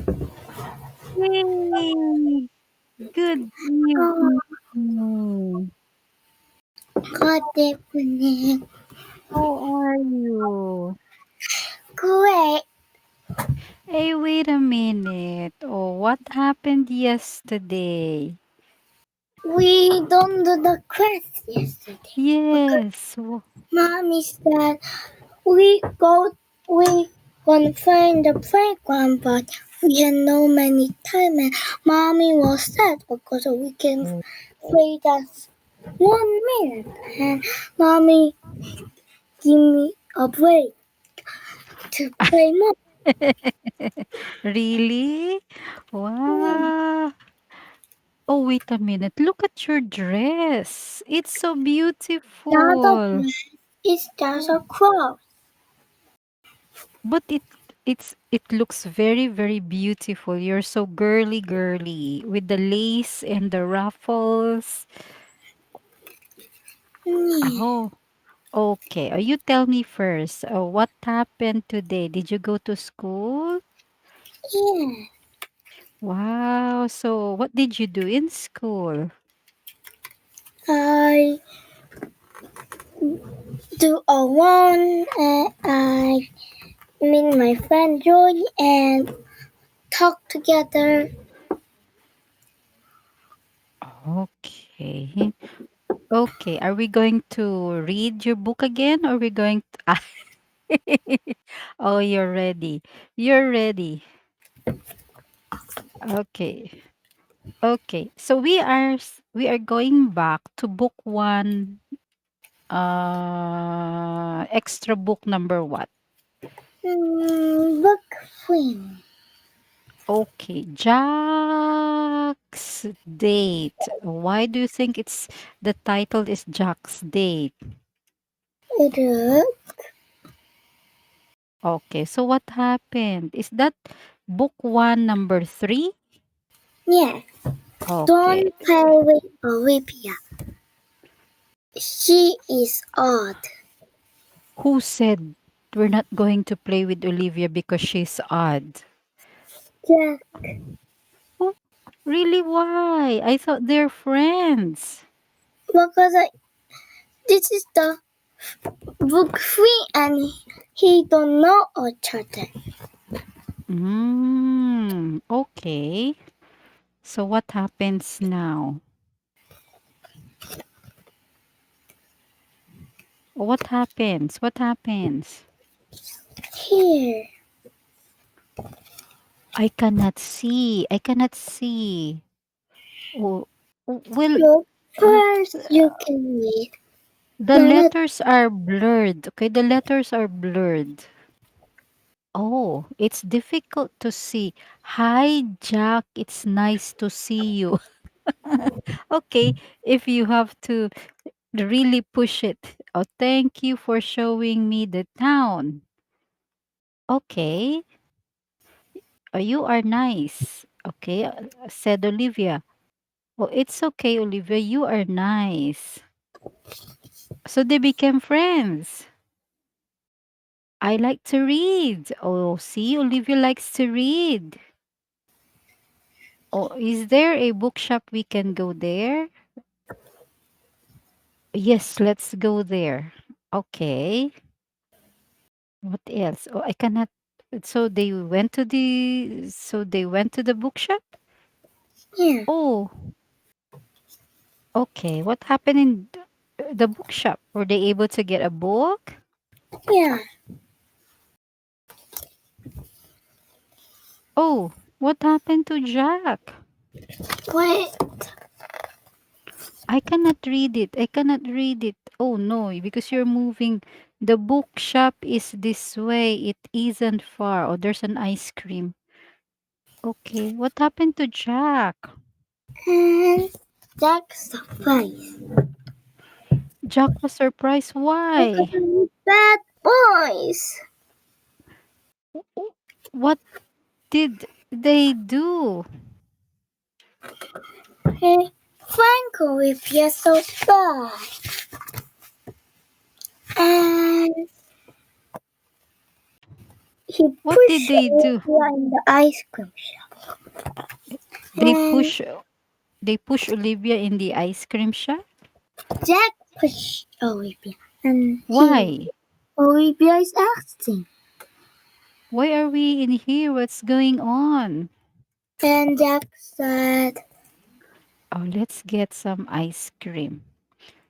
Yay! Good Oh, evening. good evening. How are you? Great. Hey, wait a minute. Oh, what happened yesterday? We don't do the class yesterday because Yes. mommy said we gonna find the playground, but we had no many time, and mommy was sad because we can Oh. play just 1 minute, and mommy give me a break to play more. Really? Wow. Oh, wait a minute. Look at your dress. It's so Not a beautiful. break, it's just a cross. But it looks very, very beautiful. You're so girly girly with the lace and the ruffles. Yeah. Oh, okay. You tell me first. What happened today? Did you go to school? Yeah. Wow. So, what did you do in school? I do a one and I meet my friend Joy and talk together. Okay. Okay. Are we going to read your book again, or we going to... Oh, you're ready. You're ready. Okay. Okay. So we are going back to book 1, extra book number what? Book film. Okay, Jack's Date. Why do you think it's the title is Jack's Date? Look. Okay, so what happened? Is that book 1 number 3? Yeah. Okay. Don't play with Olivia. She is odd. Who said we're not going to play with Olivia because she's odd? Yeah. Oh, really? Why? I thought they're friends. Because this is the book three and he don't know each other. Okay. So what happens now? What happens? What happens? Here. I cannot see. I cannot see. Oh, well, Look. uh, First you can read. the No, not letters are blurred. Okay, the letters are blurred. Oh, it's difficult to see. Hi, Jack. It's nice to see you. Okay, if you have to really push it. Oh, thank you for showing me the town. Okay, you are nice. Okay, said Olivia. Oh, it's okay, Olivia. You are nice. So they became friends. I like to read. Oh, see, Olivia likes to read. Oh, is there a bookshop we can go there? Yes, let's go there. Okay. What else? Oh, I cannot. So they went to the bookshop? yeah. Oh, okay. What happened in the bookshop? Were they able to get a book? Yeah. Oh, what happened to Jack? Wait. I cannot read it. I cannot read it. Oh no, because you're moving. The bookshop is this way. It isn't far. Oh, there's an ice cream. Okay, what happened to Jack? And Jack's surprise. Jack was surprised. Because Why? of bad boys. W- What did they do? Hey, Franco with you so bad. And He What did pushed they do? Olivia in the ice cream shop. They And push they push Olivia in the ice cream shop? Jack pushed Olivia. And Why? Olivia is asking. Why are we in here? What's going on? And Jack said, Oh, let's get some ice cream.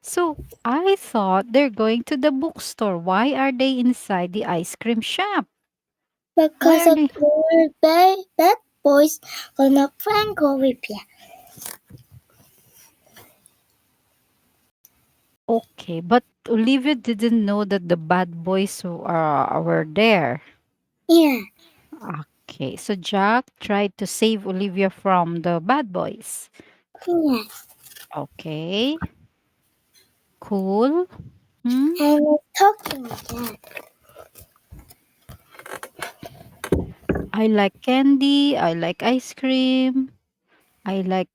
So I thought they're going to the bookstore. Why are they inside the ice cream shop? Why because are of they? the bad boys gonna prank Olivia. Okay, but Olivia didn't know that the bad boys were there. Yeah, Okay, so Jack tried to save Olivia from the bad boys. yeah. Okay, cool. Hmm? And he's talking again. I like candy. I like ice cream. I like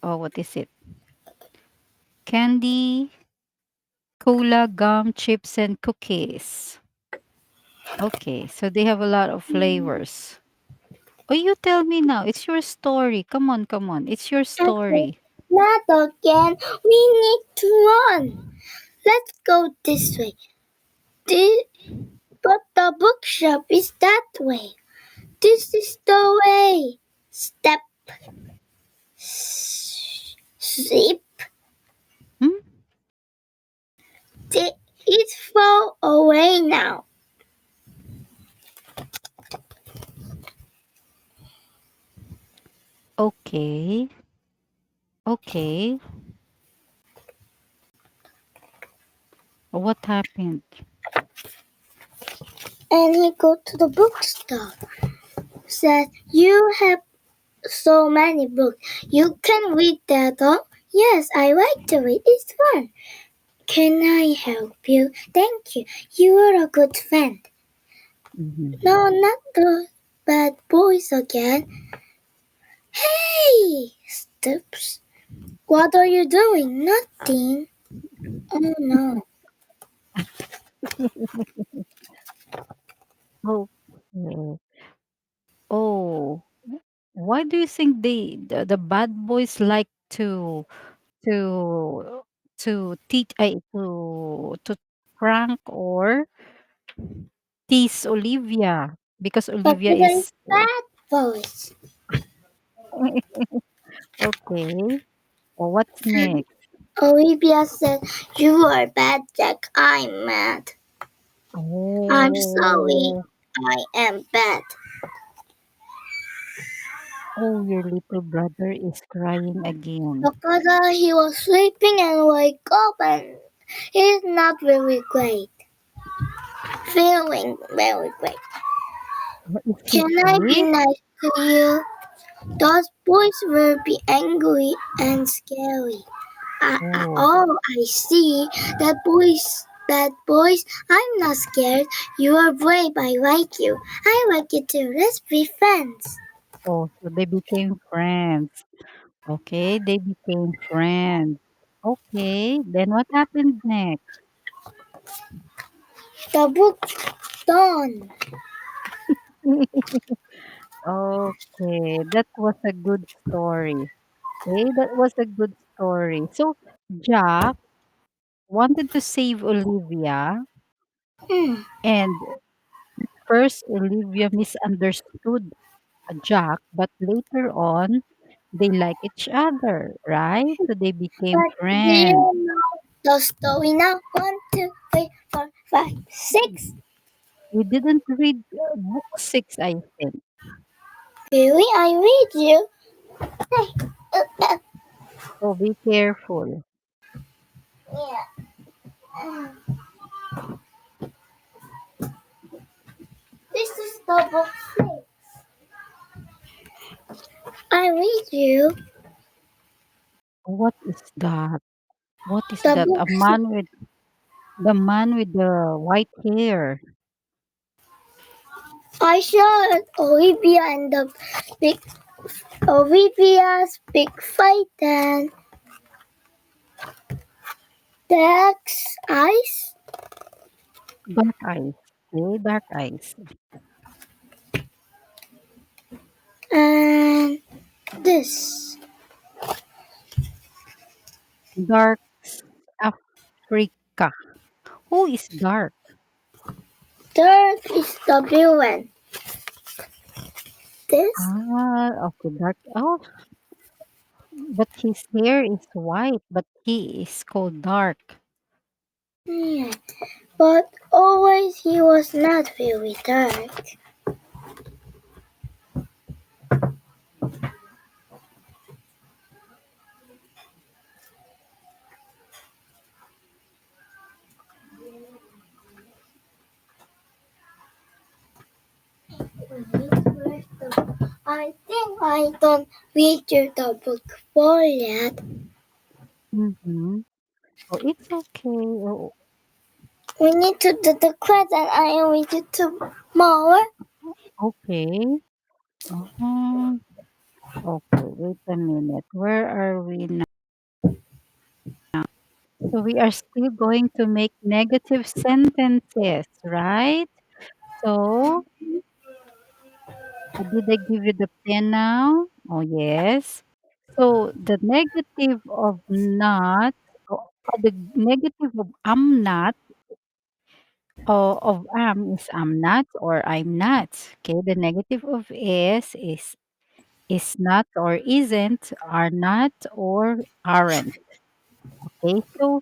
what is it? Candy, cola, gum, chips, and cookies. Okay, so they have a lot of flavors. Oh, you tell me now. It's your story. Come on, come on. It's your Okay, story. not again. We need to run. Let's go this way. This, but the bookshop is that way. This is the way. Step, zip. Hmm? It's far away now. Okay, okay. What happened? And he go to the bookstore. Said, you have so many books. You can read that all? Yes, I like to read. It's fun. Can I help you? Thank you. You are a good friend. Mhm. No, not the bad boys again. Hey! Steps. What are you doing? Nothing. Oh no. Okay. Oh, why do you think the bad boys like to teach to prank or tease Olivia because But Olivia there is is bad boys. okay. Oh, what's And next? Olivia said, you are bad, Jack. I'm mad. I'm sorry. Oh, I am bad. oh, your little brother is crying again. Because he was sleeping and wake up and he's not very great. Feeling very great. Is he Can I be sick? nice to you? Those boys will be angry and scary. Oh, Oh, I see. That boys, bad boys. I'm not scared. You are brave. I like you. I like you too. Let's be friends. oh, so they became friends. Okay, they became friends. Okay, then what happened next? The book's done. Okay, that was a good story. Okay, that was a good story. So Jack wanted to save Olivia, Hmm. and first Olivia misunderstood Jack, but later on they like each other, right? So they became But do friends. you know the story now? 1, 2, 3, 4, 5, 6. We didn't read book six, I think. Really? I read you. So be careful. Yeah. This is the book 6. I read you What is that? What is the that? book A 6. man with the man with the white hair. I saw Olivia and the big Olivia's big fight and Jack's eyes. Dark eyes. Okay, dark eyes. And this. Dark Africa. Who is dark? Third is the blue one. This. Okay, dark. Oh, but his hair is white, but he is called dark. Yeah. But always he was not very dark. I think I don't read you the book for yet. Mm-hmm. Oh, it's okay. Oh, We need to do the quiz and I read you tomorrow. okay. Uh-huh. Okay, wait a minute. Where are we now? So we are still going to make negative sentences, right? So, did I give you the pen now? Oh, yes. So the negative of not, the negative of am not, of am is am not or I'm not. Okay, the negative of is not or isn't, are not or aren't. Okay, so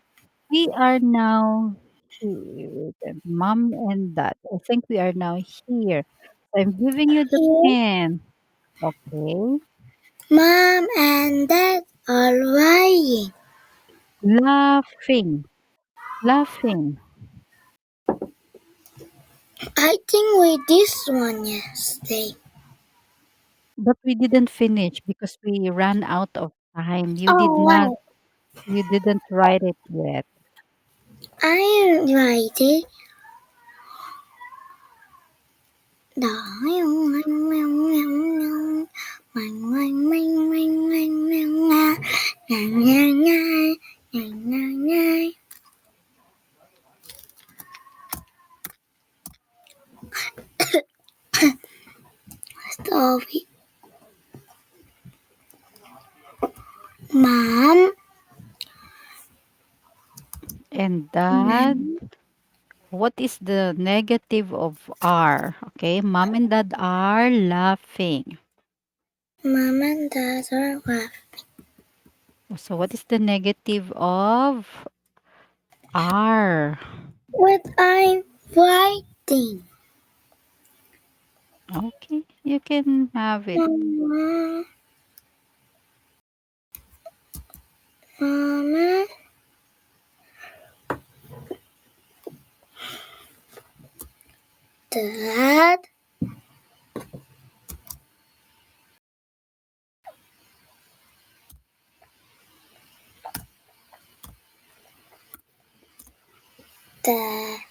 we are now here, mom and dad. I think we are now here. So I'm giving you the Here, pen. Okay, Mom and Dad are lying. laughing, laughing. I think we this one yesterday. But we didn't finish because we ran out of time. Oh wow. You didn't write it yet. I write it. Story. Mom And dad, what is the negative of are? Okay, mom and dad are laughing. Mom and Dad are laughing. So what is the negative of are? What I'm writing. Okay, you can have it. Mama, Mama, Dad, Dad.